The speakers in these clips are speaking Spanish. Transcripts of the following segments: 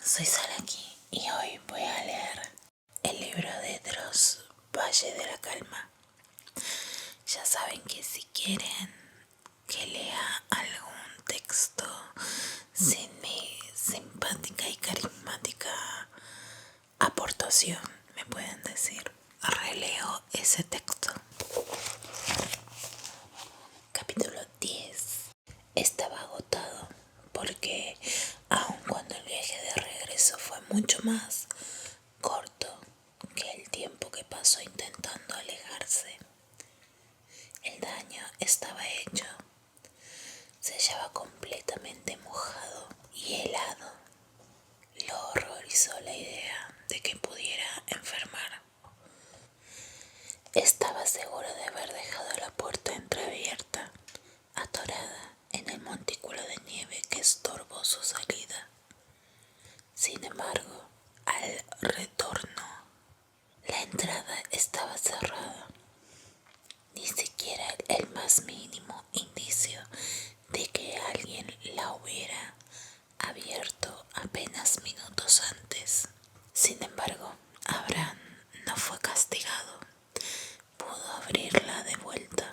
Soy Salaki y hoy voy a leer el libro de Dross, Valle de la Calma. Ya saben que si quieren que lea algún texto sin mi simpática y carismática aportación, me pueden decir. Releo ese texto. Capítulo 10. Estaba agotado porque, aun cuando el viaje de regreso fue mucho más corto que el tiempo que pasó intentando alejarse, el daño estaba hecho. Se hallaba completamente mojado y helado. Lo horrorizó la idea de que pudiera enfermar. Estaba seguro de haber dejado la puerta entreabierta, atorada en el montículo de nieve que estorbó su salida. Sin embargo, al retorno, la entrada estaba cerrada. Ni siquiera el más mínimo indicio de que alguien la hubiera abierto apenas minutos antes. Sin embargo, Abraham no fue castigado. Pudo abrirla de vuelta.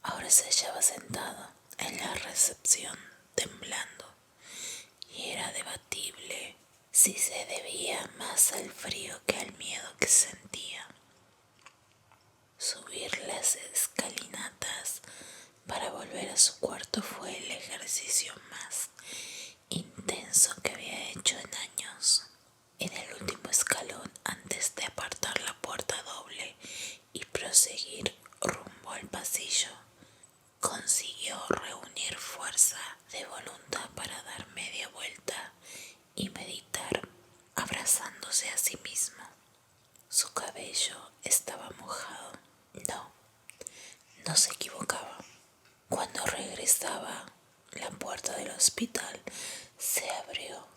Ahora se hallaba sentado en la recepción, temblando, y era debatible si se debía más al frío que al miedo que sentía. Subir las escalinatas para volver a su cuarto fue el ejercicio más intenso que había hecho en años. En el último escalón, antes de apartar la puerta doble y proseguir rumbo al pasillo, consiguió reunir fuerza de voluntad para dar media vuelta y meditar, abrazándose a sí mismo. Su cabello estaba mojado. No se equivocaba. Cuando regresaba, la puerta del hospital se abrió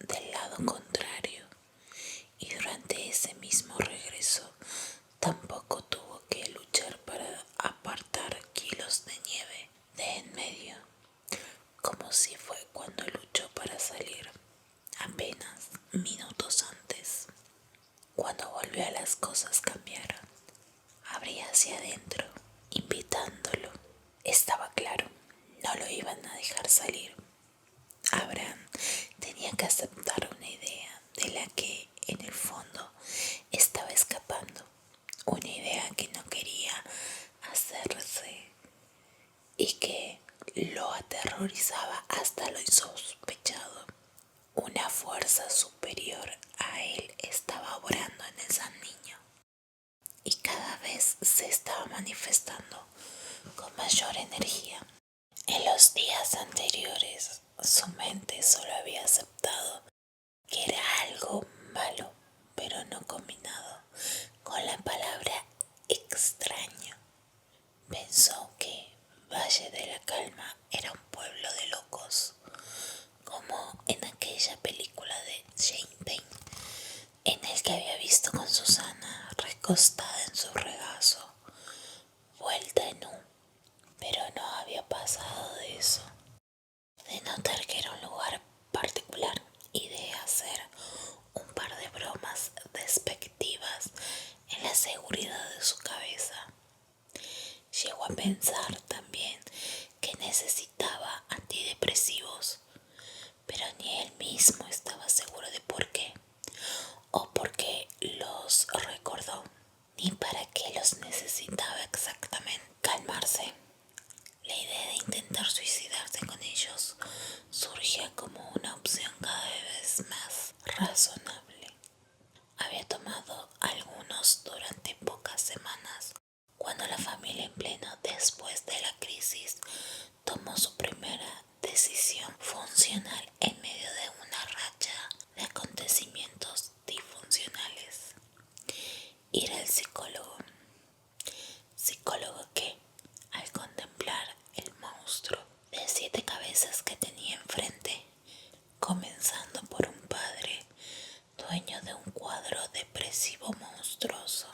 del lado contrario y durante ese mismo regreso tampoco tuvo que luchar para apartar kilos de nieve de en medio, como si fue cuando luchó para salir apenas minutos antes. Cuando volvió, las cosas cambiaron. Abría hacia adentro, invitándolo. Estaba claro, no lo iban a dejar salir. Abraham tenía que aceptar una idea de la que en el fondo estaba escapando, una idea que no quería hacerse y que lo aterrorizaba hasta lo insospechado. Una fuerza superior a él estaba obrando en ese niño y cada vez se estaba manifestando con mayor energía. En los días anteriores, su mente solo había aceptado que era algo malo, pero no combinado con la palabra extraño. Pensó que Valle de la Calma era un pueblo de locos, como en aquella película de Jane Payne, en el que había visto con Susana recostada en su regazo, vuelta en U, pero no había pasado de eso, de notar que era un lugar particular y de hacer un par de bromas despectivas en la seguridad de su cabeza. Llegó a pensar también que necesitaba antidepresivos, pero ni él mismo estaba seguro de por qué, o por qué los recordó, ni para qué los necesitaba exactamente. Calmarse. La idea de intentar suicidarse con ellos surgía como una opción cada vez más razonable. Había tomado algunos durante pocas semanas, cuando la familia en pleno después de la crisis tomó su primera decisión funcional en medio de una racha de acontecimientos disfuncionales. Ir al psicólogo que, al contemplar el monstruo de 7 cabezas que tenía enfrente, comenzando por un padre dueño de un cuadro depresivo monstruoso,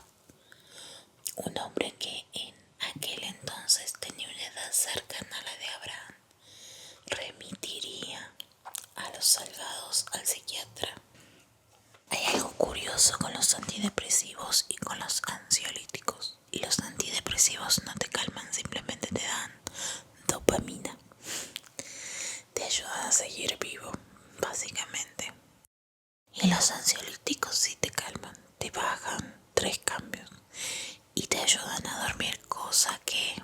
un hombre que en aquel entonces tenía una edad cercana a la de Abraham, remitiría a los salgados al psiquiatra. Hay algo curioso con los antidepresivos y con los ansiolíticos. Los antidepresivos no te calman, simplemente te dan dopamina. Te ayudan a seguir vivo, básicamente. Y los ansiolíticos sí te calman, te bajan 3 cambios y te ayudan a dormir, cosa que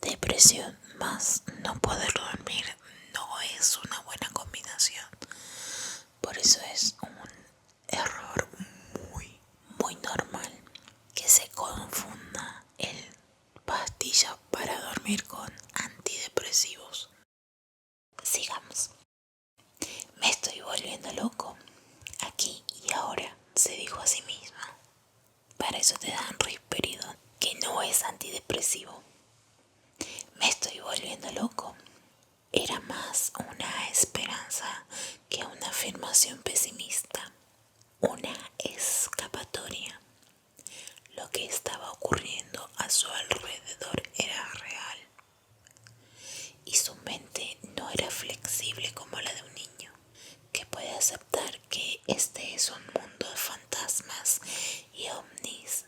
depresión más no poder dormir no es una buena combinación. Por eso es un error muy normal que se confunda el pastilla para dormir con antidepresivos. Sigamos. Me estoy volviendo loco. Aquí y ahora, se dijo a sí misma. Para eso te dan risperidón, que no es antidepresivo. Me estoy volviendo loco. Era más una esperanza que una afirmación pesimista. Una escapatoria. Lo que estaba ocurriendo a su alrededor era real. Y su mente no era flexible como la de un niño, que puede aceptar que este es un mundo de fantasmas y ovnis.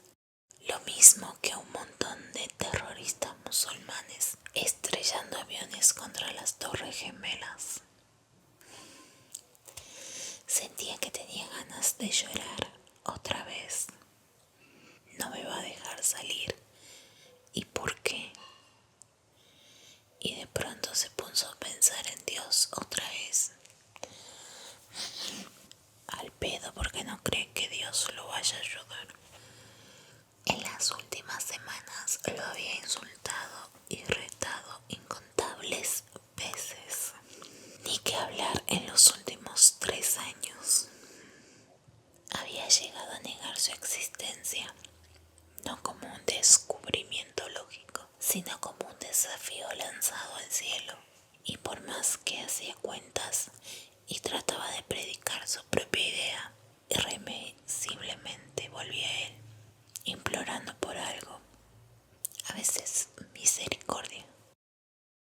Lo mismo que un montón de terroristas musulmanes estrellando aviones contra las Torres Gemelas. Sentía que tenía ganas de llorar otra vez. No me va a dejar salir. ¿Y por qué? Y de pronto se puso a pensar en Dios otra vez. Al pedo, porque no cree que Dios lo vaya a ayudar. En las últimas semanas lo había insultado y retado incontables veces. Ni que hablar en los últimos 3 años. Había llegado a negar su existencia, no como un descubrimiento lógico, sino como un desafío lanzado al cielo. Y por más que hacía cuentas y trataba de predicar su propia idea, irremisiblemente volvía a él, implorando por algo. A veces misericordia,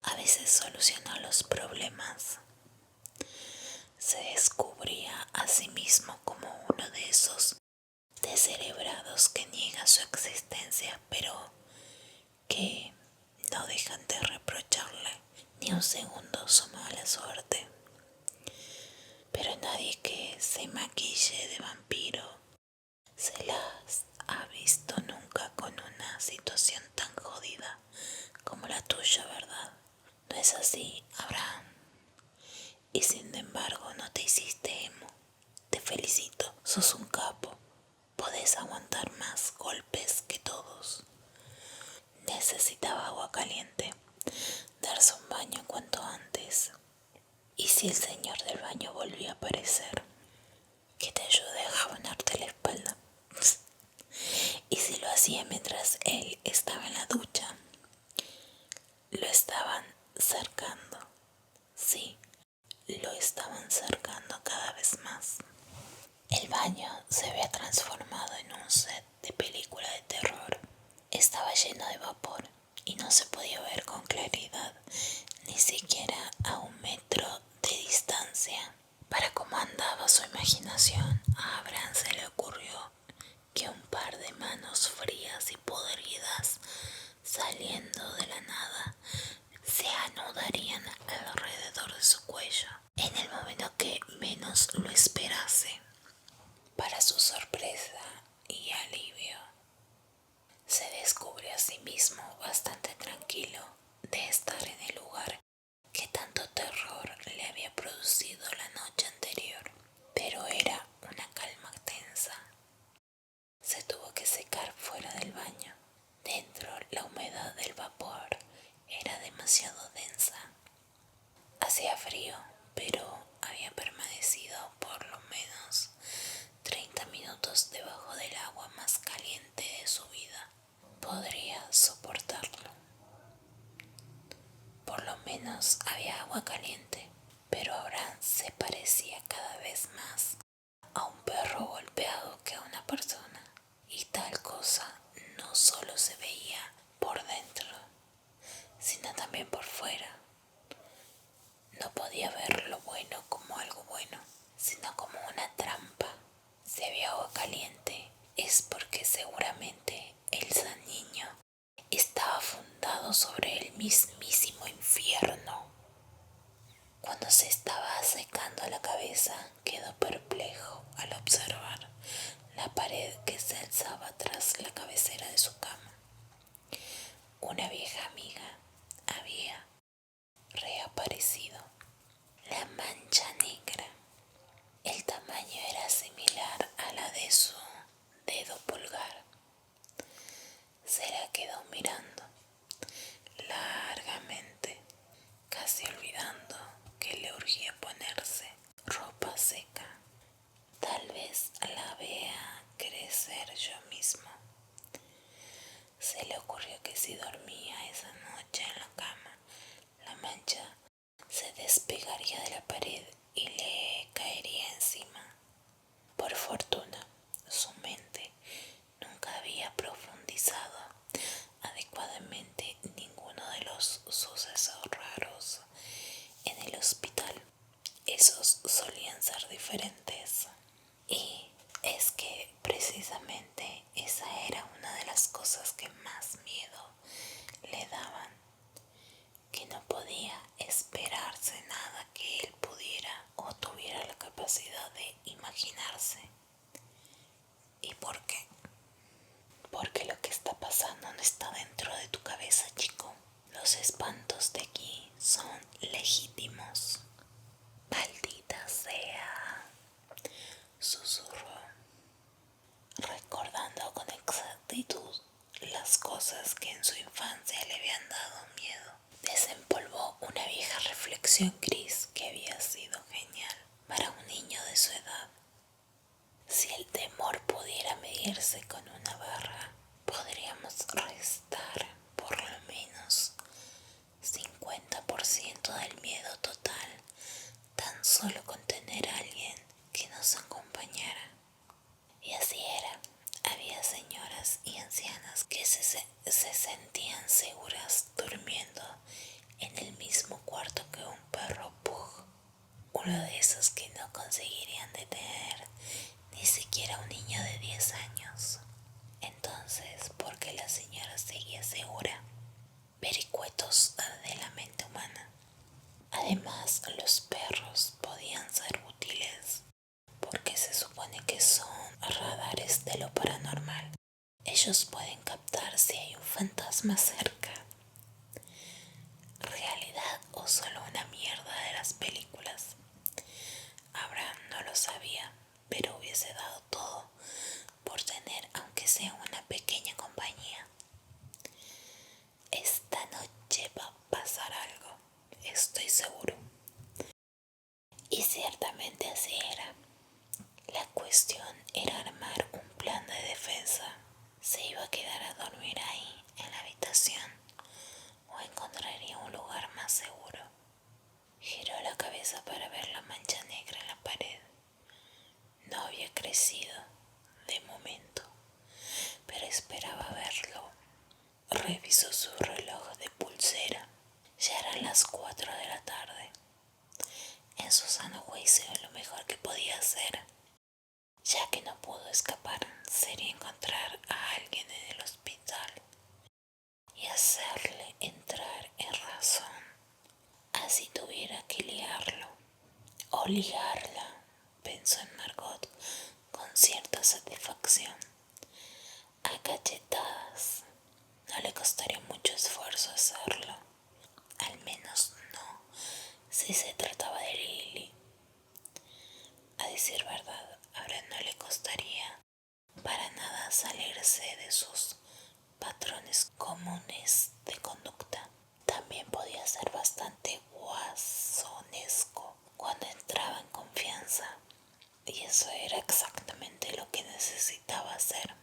a veces solucionar los problemas. Se descubría a sí mismo como uno de esos descerebrados que niega su existencia, pero que no dejan de reprocharle ni un segundo su mala suerte. Pero nadie que se maquille de vampiro se las ha visto nunca con una situación tan jodida como la tuya, ¿verdad? No es así, Abraham. Y sin embargo no te hiciste emo. Te felicito, sos un capo. Podés aguantar más golpes que todos. Necesitaba agua caliente, darse un baño cuanto antes. ¿Y si el señor del baño volvía a aparecer? Que te ayude a jabonarte la espalda. Y si lo hacía mientras él estaba en la ducha. Lo estaban cercando. Sí, lo estaban cercando cada vez más. El baño se había transformado en un set de película de terror. Estaba lleno de vapor y no se podía ver con claridad, ni siquiera a 1 metro de distancia. Para cómo andaba su imaginación, a Abraham se le ocurrió que un par de manos frías y podridas, saliendo de la nada, se anudarían alrededor de su cuello en el momento que menos lo esperase. Para su sorpresa y alivio, se descubrió a sí mismo bastante tranquilo de estar en el lugar que tanto terror le había producido la noche anterior. Pero era una calma tensa. Se tuvo que secar fuera del baño. Dentro, la humedad del vapor era demasiado densa. Hacía frío, pero había permanecido por lo menos 30 minutos debajo del agua más caliente de su vida. Podría soportarlo. Por lo menos había agua caliente, pero Abraham se parecía cada vez más a un perro golpeado que a una persona. Y tal cosa no solo se veía por dentro, sino también por fuera. No podía ver lo bueno como algo bueno. cabeza quedó perplejo al observar la pared que se alzaba tras la cabecera de su cama. Una vieja amiga había reaparecido. La mancha negra. El tamaño era similar a la de su dedo pulgar. Se la quedó mirando largamente, casi olvidando que le urgía ponerse ropa seca. Tal vez la vea crecer yo mismo. Se le ocurrió que si dormía esa noche en la cama, la mancha se despegaría de la pared y le caería encima. Por fortuna, su mente nunca había profundizado adecuadamente ninguno de los sucesos raros en el hospital. Esos solían ser diferentes. Y es que precisamente esa era una de las cosas que más miedo le daban, que no podía esperarse nada que él pudiera o tuviera la capacidad de imaginarse. ¿Y por qué? Porque lo que está pasando no está dentro de tu cabeza, chico. Los espantos de aquí son legítimos. Maldita sea, susurró, recordando con exactitud las cosas que en su infancia le habían dado miedo. Desempolvó una vieja reflexión gris que había sido genial para un niño de su edad. Si el temor pudiera medirse con una barra, podríamos restar por lo menos 50% del miedo total, tan solo con tener a alguien que nos acompañara. Y así era. Había señoras y ancianas que se sentían seguras durmiendo en el mismo cuarto que un perro pug, uno de esos que no conseguirían detener ni siquiera un niño de 10 años. Entonces, ¿por qué la señora seguía segura? Vericuetos de la mente humana. Además, los perros podían ser útiles porque se supone que son radares de lo paranormal. Ellos pueden captar si hay un fantasma cerca. ¿Realidad o solo una mierda de las películas? Abraham no lo sabía, pero hubiese dado todo por tener aunque sea una pequeña compañía. Esta noche va a pasar algo, estoy seguro. Y ciertamente así era. La cuestión era armar un plan de defensa. ¿Se iba a quedar a dormir ahí, en la habitación, o encontraría un lugar más seguro? Giró la cabeza para ver la mancha negra en la pared. No había crecido, de momento, pero esperaba verlo. Revisó su reloj de pulsera. Ya eran las 4 de la tarde. En su sano juicio, lo mejor que podía hacer, ya que no pudo escapar, sería encontrar a alguien en el hospital y hacerle entrar en razón. Así tuviera que liarlo o ligarla, pensó en Margot con cierta satisfacción. A cachetadas. No le costaría mucho esfuerzo hacerlo. Al menos no si se trataba de Lily. A decir verdad, ahora no le costaría para nada salirse de sus patrones comunes de conducta. También podía ser bastante guasonesco cuando entraba en confianza. Y eso era exactamente lo que necesitaba hacer.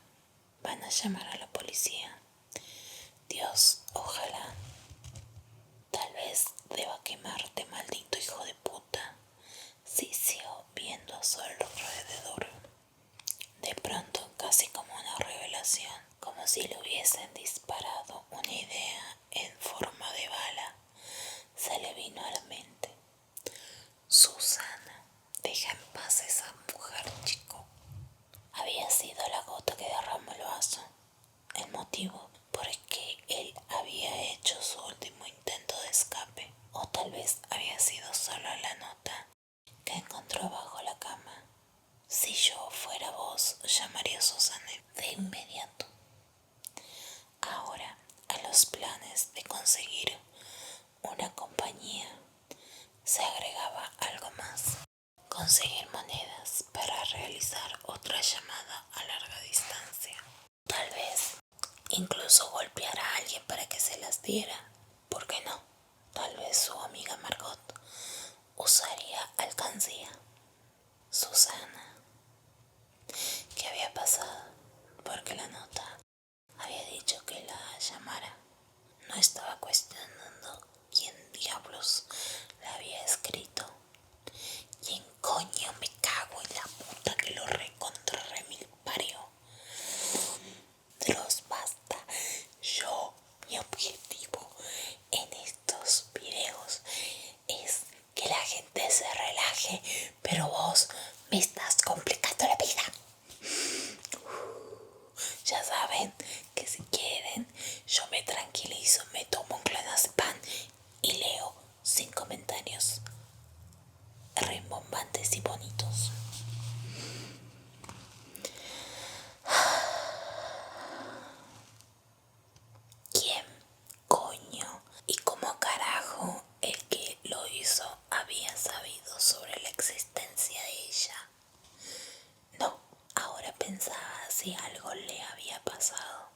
Van a llamar a la policía. Dios, ojalá. Tal vez deba quemarte, maldito hijo de puta. Sisió viendo a su alrededor. De pronto, casi como una revelación, como si le hubiesen disparado una idea en forma de bala, se le vino a la mente. Susana, deja en paz a esa mujer, chico. Había sido la gota que derramó el vaso, el motivo por el que él había hecho su último intento de escape, o tal vez había sido solo la nota que encontró bajo Susana de inmediato. Ahora, a los planes de conseguir una compañía se agregaba algo más: conseguir monedas para realizar otra llamada a larga distancia. Tal vez incluso golpear a alguien para que se las diera. ¿Por qué no? Tal vez su amiga Margot usaría alcancía. Susana, ¿qué había pasado? Porque la nota había dicho que la llamara. No estaba cuestionando quién diablos la había escrito. ¿Quién coño me cago en la puta que lo recontra remil parió? Dios, basta. Mi objetivo en estos videos es que la gente se relaje, pero vos me estás complicando la vida. Ya saben que si quieren, yo me tranquilizo, me tomo un clonazepam y leo sin comentarios rimbombantes y bonitos. ¿Quién coño y cómo carajo el que lo hizo había sabido sobre la existencia de ella? No, ahora pensaba si algo le había pasado.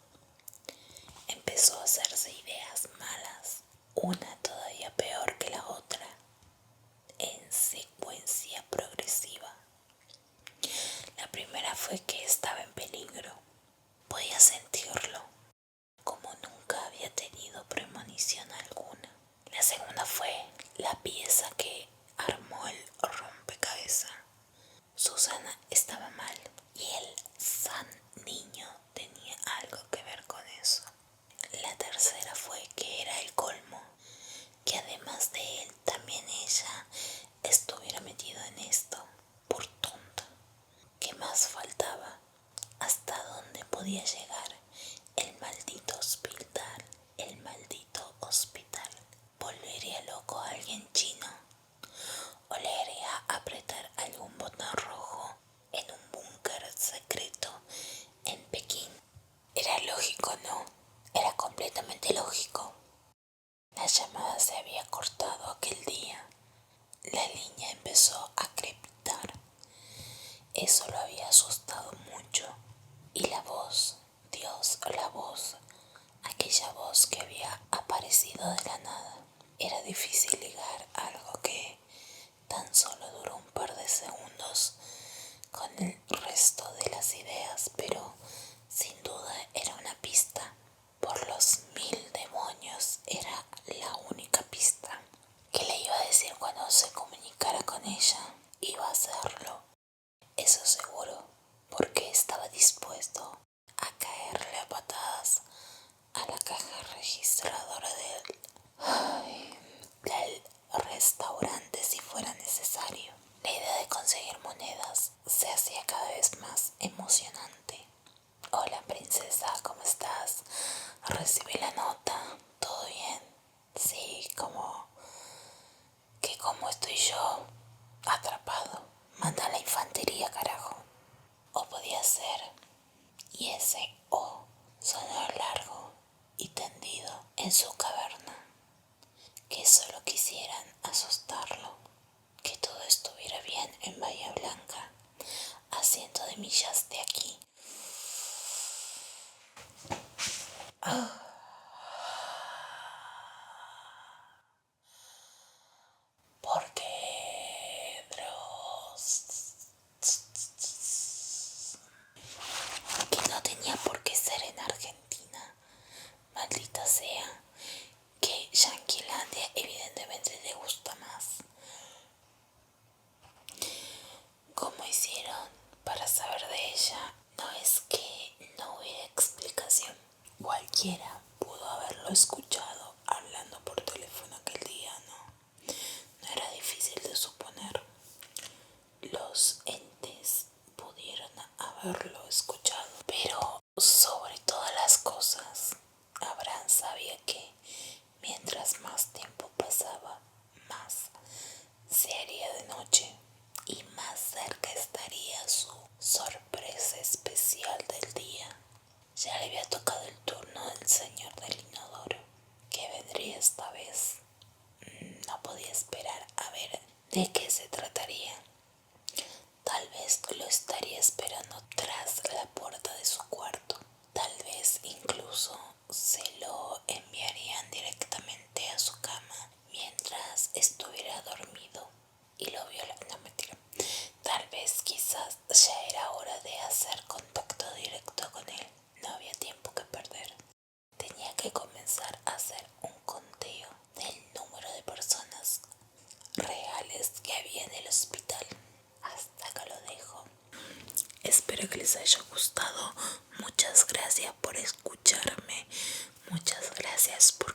Empezó a hacerse ideas malas, una todavía peor que la otra, en secuencia progresiva. La primera fue que estaba en peligro. Podía sentirlo, como nunca había tenido premonición alguna. La segunda fue la pieza que armó el rompecabezas. Susana estaba mal y el san niño tenía algo que ver con eso. La tercera fue que era el colmo, que además de él también ella estuviera metida en esto, por tonta. ¿Qué más faltaba? ¿Hasta dónde podía llegar el maldito hospital? El maldito hospital. ¿Volvería loco a alguien chino? ¿O le haría apretar algún botón rojo en un búnker secreto en Pekín? Era lógico, ¿no? Era completamente lógico. La llamada se había cortado aquel día. La línea empezó a crepitar. Eso lo había asustado mucho. Y la voz, Dios, la voz, aquella voz que había aparecido de la nada. Era difícil ligar algo que tan solo duró un par de segundos con el resto de las ideas, pero sin duda era una pista. Por los 1000 demonios era la única pista. ¿Qué le iba a decir cuando se comunicara con ella? Iba a hacerlo, eso seguro, porque estaba dispuesto a caerle a patadas a la caja registradora del restaurante si fuera necesario. La idea de conseguir monedas se hacía cada vez más emocionante. Hola princesa, ¿cómo estás? Recibí la nota, ¿todo bien? Sí, como estoy yo, atrapado. Manda a la infantería, carajo. O podía ser, y ese O sonó largo y tendido en su caverna, que solo quisieran asustarlo, que todo estuviera bien en Bahía Blanca, a cientos de millas de aquí. Porque que no tenía por qué ser en Argentina, maldita sea, que Yanquilandia evidentemente le gusta más. ¿Cómo hicieron para saber de ella? No es que no hubiera explicación. Cualquiera pudo haberlo escuchado hablando por teléfono aquel día, ¿no? No era difícil de suponer. Los entes pudieron haberlo escuchado, pero sobre todas las cosas, Abraham sabía que mientras más tiempo pasaba, más se haría de noche y más cerca estaría su sorpresa especial Ya le había tocado el turno del señor del inodoro. ¿Qué vendría esta vez? No podía esperar a ver de qué se trataría. Tal vez lo estaría esperando tras la puerta de su cuarto. Tal vez incluso se lo enviarían directamente a su cama mientras estuviera dormido y lo viola. No, mentira. Tal vez quizás ya era hora de hacer contacto directo con él. No había tiempo que perder. Tenía que comenzar a hacer un conteo del número de personas reales que había en el hospital. Hasta acá lo dejo. Espero que les haya gustado. Muchas gracias por escucharme. Muchas gracias por